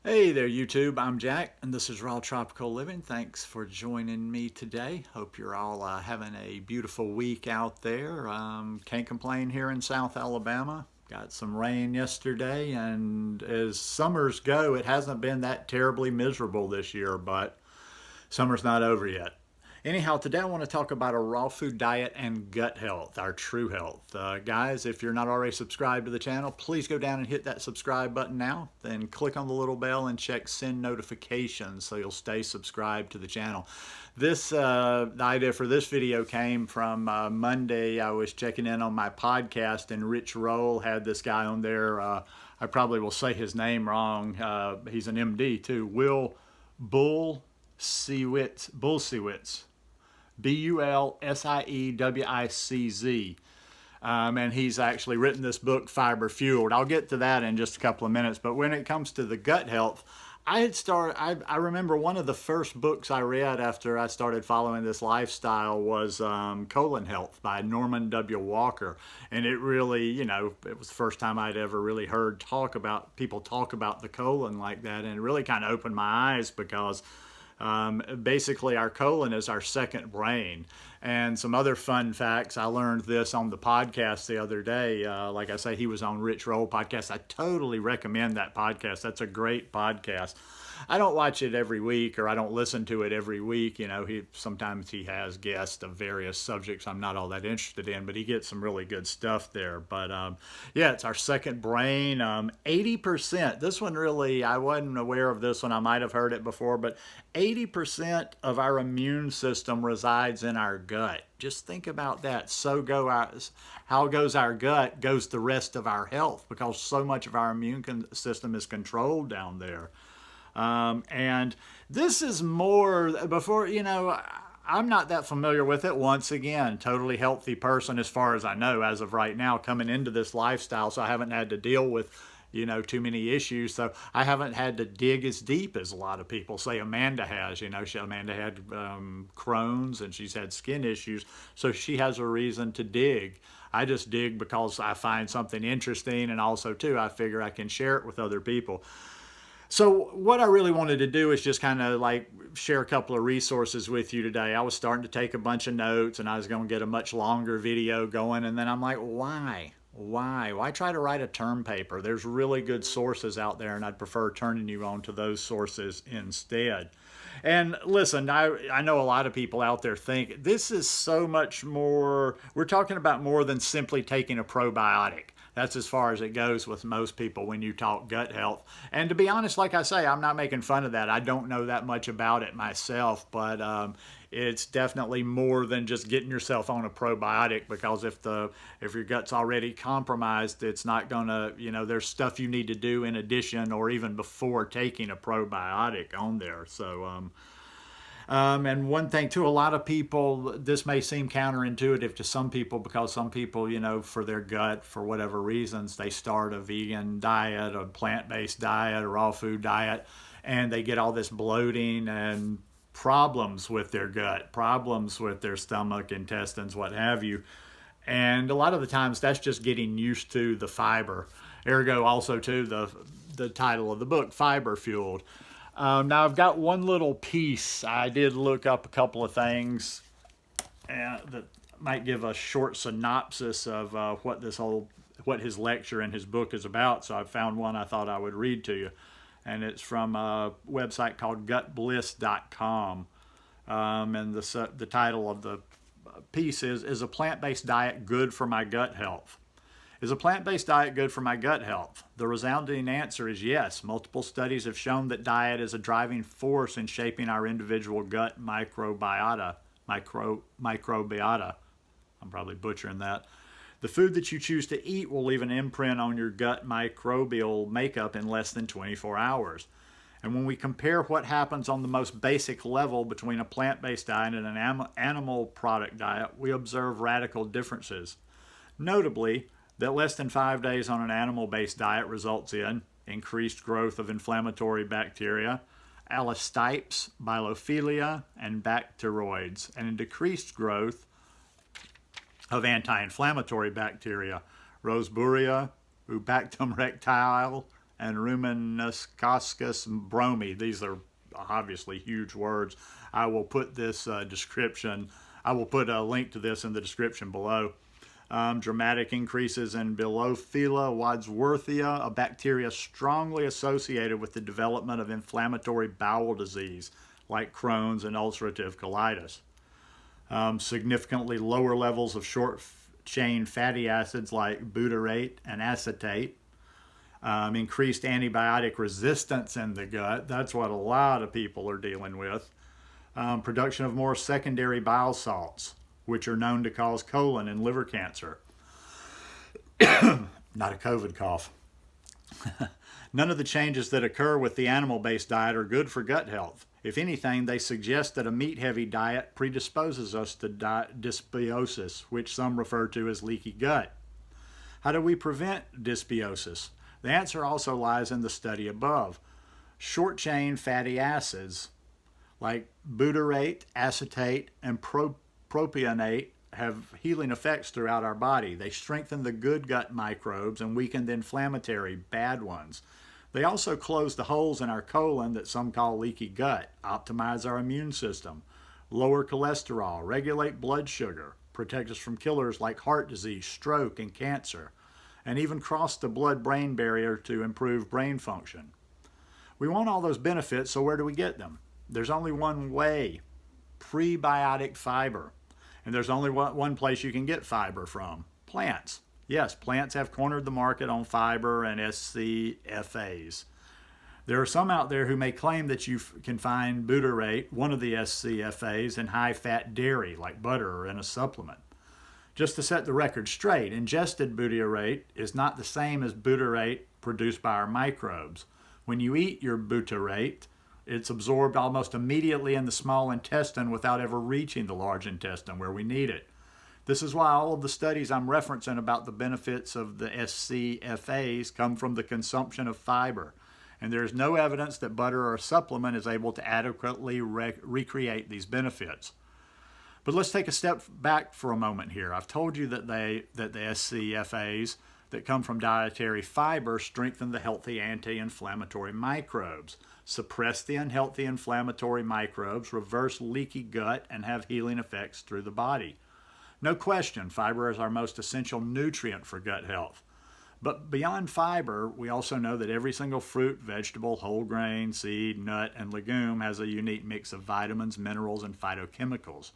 Hey there, YouTube. I'm Jack, and this is Raw Tropical Living. Thanks for joining me today. Hope you're all having a beautiful week out there. Can't complain here in South Alabama. Got some rain yesterday, and as summers go, it hasn't been that terribly miserable this year, but summer's not over yet. Anyhow, today I want to talk about a raw food diet and gut health, our true health. Guys, if you're not already subscribed to the channel, please go down and hit that subscribe button now. Then click on the little bell and check send notifications so you'll stay subscribed to the channel. The idea for this video came from Monday. I was checking in on my podcast, and Rich Roll had this guy on there. I probably will say his name wrong. He's an MD too. Will Bulsiewicz. Bulsiewicz. And he's actually written this book, Fiber Fueled. I'll get to that in just a couple of minutes. But when it comes to the gut health, I remember one of the first books I read after I started following this lifestyle was Colon Health by Norman W. Walker. And it really, it was the first time I'd ever really heard people talk about the colon like that. And it really kind of opened my eyes because basically, our colon is our second brain. And some other fun facts, I learned this on the podcast the other day. Like I say, he was on Rich Roll podcast. I totally recommend that podcast. That's a great podcast. I don't watch it every week, or I don't listen to it every week. Sometimes he has guests of various subjects I'm not all that interested in, but he gets some really good stuff there. But yeah, it's our second brain. 80%. This one really, I wasn't aware of this one. I might have heard it before, but 80% of our immune system resides in our gut. Just think about that. How goes our gut, goes the rest of our health, because so much of our immune system is controlled down there. And this is more before, I'm not that familiar with it. Once again, totally healthy person as far as I know as of right now, coming into this lifestyle. So I haven't had to deal with, too many issues. So I haven't had to dig as deep as a lot of people say Amanda has. Amanda had Crohn's, and she's had skin issues. So she has a reason to dig. I just dig because I find something interesting. And also, too, I figure I can share it with other people. So what I really wanted to do is just kind of like share a couple of resources with you today. I was starting to take a bunch of notes, and I was going to get a much longer video going. And then I'm like, why? Why try to write a term paper? There's really good sources out there, and I'd prefer turning you on to those sources instead. And listen, I know a lot of people out there think this is so much more. We're talking about more than simply taking a probiotic. That's as far as it goes with most people when you talk gut health. And to be honest, like I say, I'm not making fun of that. I don't know that much about it myself, but it's definitely more than just getting yourself on a probiotic, because if your gut's already compromised, it's not gonna, there's stuff you need to do in addition or even before taking a probiotic on there. So and one thing too, a lot of people, this may seem counterintuitive to some people, because some people, for their gut, for whatever reasons, they start a vegan diet, a plant-based diet, a raw food diet, and they get all this bloating and problems with their gut, problems with their stomach, intestines, what have you. And a lot of the times that's just getting used to the fiber. Ergo also too, the title of the book, Fiber Fueled. Now I've got one little piece. I did look up a couple of things that might give a short synopsis of what his lecture and his book is about. So I found one I thought I would read to you, and it's from a website called gutbliss.com. And the title of the piece is a plant-based diet good for my gut health? Is a plant-based diet good for my gut health? The resounding answer is yes. Multiple studies have shown that diet is a driving force in shaping our individual gut microbiota. I'm probably butchering that. The food that you choose to eat will leave an imprint on your gut microbial makeup in less than 24 hours. And when we compare what happens on the most basic level between a plant-based diet and an animal product diet, we observe radical differences. Notably, that less than 5 days on an animal-based diet results in increased growth of inflammatory bacteria, allostipes, biophilia, and bacteroids, and a decreased growth of anti-inflammatory bacteria, Roseburia, Ubactum rectile, and Rumeniscoscus bromi. These are obviously huge words. I will put this I will put a link to this in the description below. Dramatic increases in Bilophila wadsworthia, a bacteria strongly associated with the development of inflammatory bowel disease like Crohn's and ulcerative colitis. Significantly lower levels of short-chain fatty acids like butyrate and acetate. Increased antibiotic resistance in the gut. That's what a lot of people are dealing with. Production of more secondary bile salts, which are known to cause colon and liver cancer. Not a COVID cough. None of the changes that occur with the animal-based diet are good for gut health. If anything, they suggest that a meat-heavy diet predisposes us to dysbiosis, which some refer to as leaky gut. How do we prevent dysbiosis? The answer also lies in the study above. Short-chain fatty acids like butyrate, acetate, and propionate have healing effects throughout our body. They strengthen the good gut microbes and weaken the inflammatory bad ones. They also close the holes in our colon that some call leaky gut, optimize our immune system, lower cholesterol, regulate blood sugar, protect us from killers like heart disease, stroke, and cancer, and even cross the blood-brain barrier to improve brain function. We want all those benefits, so where do we get them? There's only one way: prebiotic fiber. And there's only one place you can get fiber from: plants. Yes, plants have cornered the market on fiber and SCFAs. There are some out there who may claim that you can find butyrate, one of the SCFAs, in high-fat dairy like butter or in a supplement. Just to set the record straight, ingested butyrate is not the same as butyrate produced by our microbes. When you eat your butyrate, it's absorbed almost immediately in the small intestine without ever reaching the large intestine where we need it. This is why all of the studies I'm referencing about the benefits of the SCFAs come from the consumption of fiber. And there is no evidence that butter or a supplement is able to adequately recreate these benefits. But let's take a step back for a moment here. I've told you that the SCFAs that come from dietary fiber strengthen the healthy anti-inflammatory microbes, suppress the unhealthy inflammatory microbes, reverse leaky gut, and have healing effects through the body. No question, fiber is our most essential nutrient for gut health. But beyond fiber, we also know that every single fruit, vegetable, whole grain, seed, nut, and legume has a unique mix of vitamins, minerals, and phytochemicals,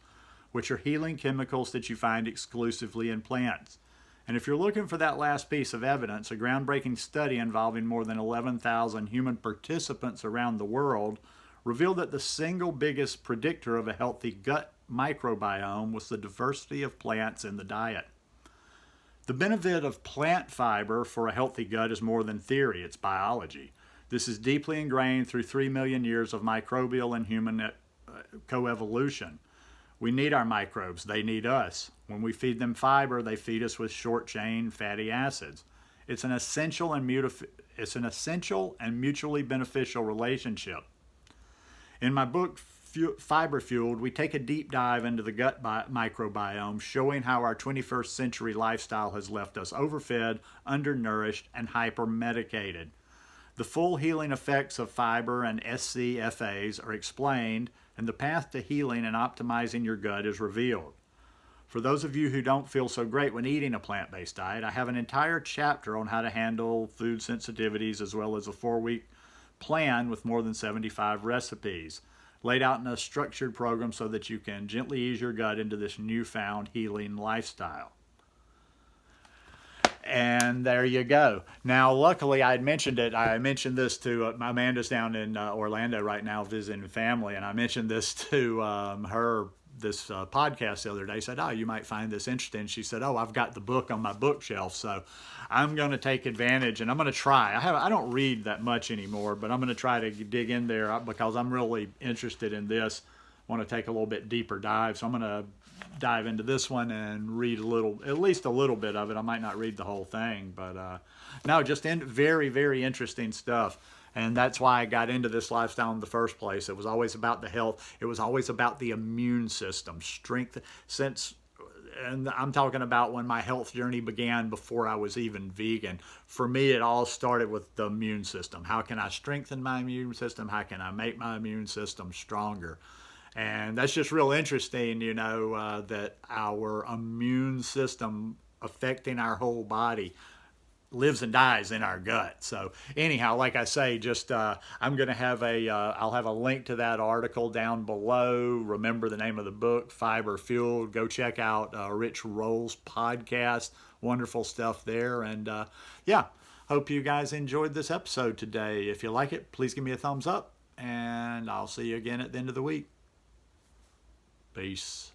which are healing chemicals that you find exclusively in plants. And if you're looking for that last piece of evidence, a groundbreaking study involving more than 11,000 human participants around the world revealed that the single biggest predictor of a healthy gut microbiome was the diversity of plants in the diet. The benefit of plant fiber for a healthy gut is more than theory, it's biology. This is deeply ingrained through 3 million years of microbial and human coevolution. We need our microbes, they need us. When we feed them fiber, they feed us with short-chain fatty acids. It's an essential and mutually beneficial relationship. In my book, Fiber Fueled, we take a deep dive into the gut microbiome, showing how our 21st century lifestyle has left us overfed, undernourished, and hypermedicated. The full healing effects of fiber and SCFAs are explained, and the path to healing and optimizing your gut is revealed. For those of you who don't feel so great when eating a plant-based diet, I have an entire chapter on how to handle food sensitivities, as well as a 4-week plan with more than 75 recipes, laid out in a structured program so that you can gently ease your gut into this newfound healing lifestyle. And there you go. Now, luckily, I had mentioned it. I mentioned this to Amanda's down in Orlando right now visiting family, and I mentioned this to her, this podcast the other day. Said, "Oh, you might find this interesting." She said, "Oh, I've got the book on my bookshelf, so I'm going to take advantage, and I'm going to try. I don't read that much anymore, but I'm going to try to dig in there because I'm really interested in this. I want to take a little bit deeper dive, so I'm going to dive into this one and read at least a little bit of it. I might not read the whole thing, but no, just very, very interesting stuff. And that's why I got into this lifestyle in the first place. It was always about the health. It was always about the immune system, strength. Since and I'm talking about when my health journey began before I was even vegan. For me, it all started with the immune system. How can I strengthen my immune system? How can I make my immune system stronger? And that's just real interesting, that our immune system affecting our whole body lives and dies in our gut. So anyhow, like I say, just I'm going to have I'll have a link to that article down below. Remember the name of the book, Fiber Fueled. Go check out Rich Roll's podcast. Wonderful stuff there. And yeah, hope you guys enjoyed this episode today. If you like it, please give me a thumbs up, and I'll see you again at the end of the week. Peace.